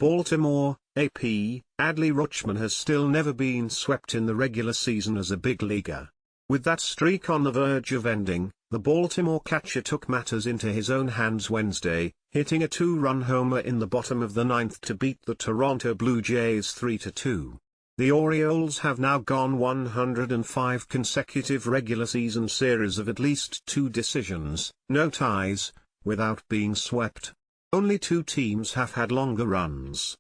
Baltimore, AP, Adley Rutschman has still never been swept in the regular season as a big leaguer. With that streak on the verge of ending, the Baltimore catcher took matters into his own hands Wednesday, hitting a two-run homer in the bottom of the ninth to beat the Toronto Blue Jays 3-2. The Orioles have now gone 105 consecutive regular season series of at least 2 decisions, no ties, without being swept. Only 2 teams have had longer runs.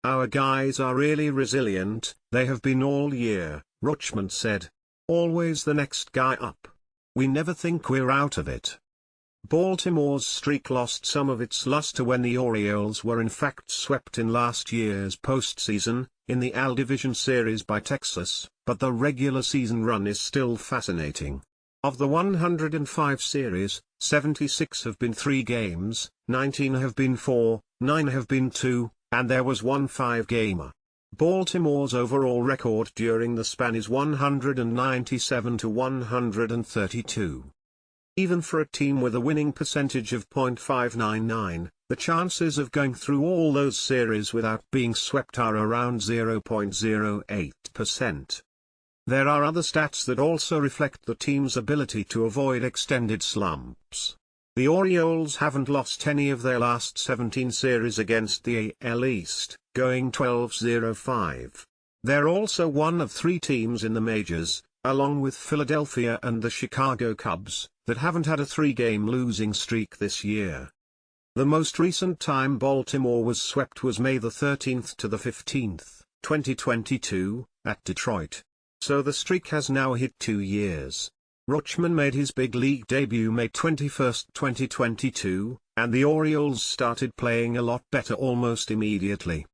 "Our guys are really resilient, they have been all year," Rutschman said. "Always the next guy up. We never think we're out of it." Baltimore's streak lost some of its luster when the Orioles were in fact swept in last year's postseason, in the AL Division Series by Texas, but the regular season run is still fascinating. Of the 105 series, 76 have been 3 games, 19 have been 4, 9 have been 2, and there was one 5-gamer. Baltimore's overall record during the span is 197-132. Even for a team with a winning percentage of .599, the chances of going through all those series without being swept are around 0.08%. There are other stats that also reflect the team's ability to avoid extended slumps. The Orioles haven't lost any of their last 17 series against the AL East, going 12-0-5. They're also one of 3 teams in the majors, along with Philadelphia and the Chicago Cubs, that haven't had a 3-game losing streak this year. The most recent time Baltimore was swept was May the 13th to the 15th, 2022, at Detroit. So the streak has now hit 2 years. Rutschman made his big league debut May 21, 2022, and the Orioles started playing a lot better almost immediately.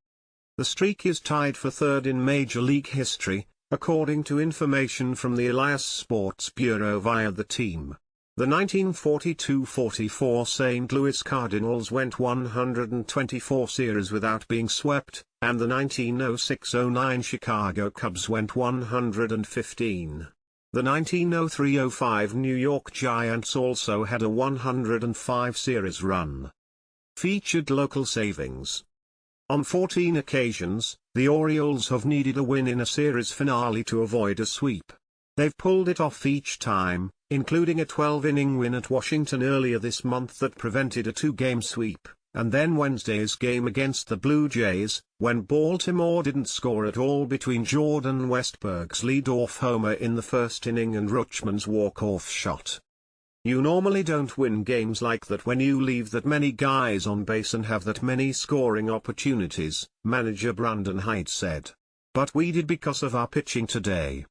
The streak is tied for 3rd in Major League history, according to information from the Elias Sports Bureau via the team. The 1942-44 St. Louis Cardinals went 124 series without being swept, and the 1906-09 Chicago Cubs went 115. The 1903-05 New York Giants also had a 105 series run. Featured local savings. On 14 occasions, the Orioles have needed a win in a series finale to avoid a sweep. They've pulled it off each time, including a 12-inning win at Washington earlier this month that prevented a 2-game sweep, and then Wednesday's game against the Blue Jays, when Baltimore didn't score at all between Jordan Westburg's leadoff homer in the first inning and Rutschman's walk-off shot. "You normally don't win games like that when you leave that many guys on base and have that many scoring opportunities," manager Brandon Hyde said. "But we did because of our pitching today."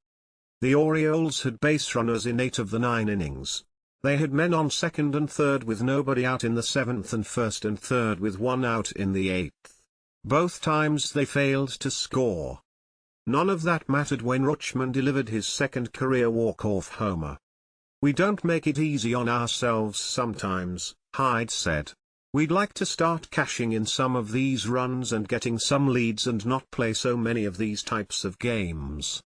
The Orioles had base runners in 8 of the 9 innings. They had men on second and third with nobody out in the 7th and first and third with 1 out in the 8th. Both times they failed to score. None of that mattered when Rutschman delivered his second career walk-off homer. "We don't make it easy on ourselves sometimes," Hyde said. "We'd like to start cashing in some of these runs and getting some leads and not play so many of these types of games."